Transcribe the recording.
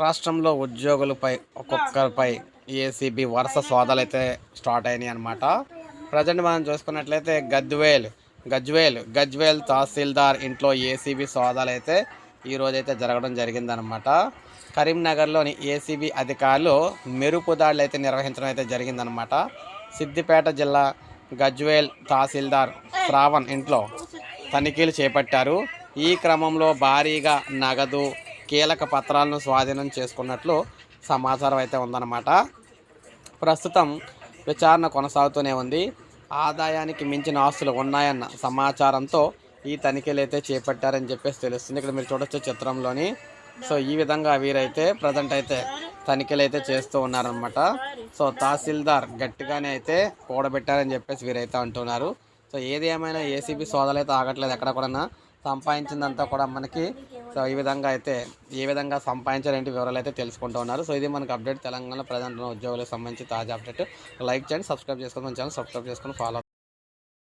రాష్ట్రంలో ఉద్యోగులపై ఒక్కొక్కరిపై ఏసీబీ వరుస సోదాలు అయితే స్టార్ట్ అయినాయి అనమాట. ప్రజెంట్ మనం చూసుకున్నట్లయితే గజ్వేల్ తహసీల్దార్ ఇంట్లో ఏసీబీ సోదాలు అయితే ఈరోజైతే జరగడం జరిగిందనమాట. కరీంనగర్లోని ఏసీబీ అధికారులు మెరుపు దాడులు అయితే నిర్వహించడం అయితే జరిగిందనమాట. సిద్దిపేట జిల్లా గజ్వేల్ తహసీల్దార్ శ్రావణ్ ఇంట్లో తనిఖీలు చేపట్టారు. ఈ క్రమంలో భారీగా నగదు, కీలక పత్రాలను స్వాధీనం చేసుకున్నట్లు సమాచారం అయితే ఉందన్నమాట. ప్రస్తుతం విచారణ కొనసాగుతూనే ఉంది. ఆదాయానికి మించిన ఆస్తులు ఉన్నాయన్న సమాచారంతో ఈ తనిఖీలు అయితే చేపట్టారని చెప్పేసి తెలుస్తుంది. ఇక్కడ మీరు చూడొచ్చు చిత్రంలోని. సో ఈ విధంగా వీరైతే ప్రజెంట్ అయితే తనిఖీలు అయితే చేస్తూ ఉన్నారనమాట. సో తహసీల్దార్ గట్టిగానే అయితే కూడబెట్టారని చెప్పేసి వీరైతే అంటున్నారు. సో ఏది ఏమైనా ఏసీబీ సోదాలు అయితే ఆగట్లేదు. ఎక్కడ కూడా సంపాదించిందంతా కూడా మనకి సో ఈ విధంగా అయితే ఏ విధంగా సంపాదించాలంటే వివరాలు అయితే తెలుసుకుంటూ ఉన్నారు. సో ఇది మనకు అప్డేట్. తెలంగాణ ప్రజెంట్ ఉద్యోగులకు సంబంధించి తాజా అప్డేట్. లైక్ చేయండి, సబ్స్క్రైబ్ చేసుకొని మన ఛానల్ సబ్స్క్రైబ్ చేసుకొని ఫాలో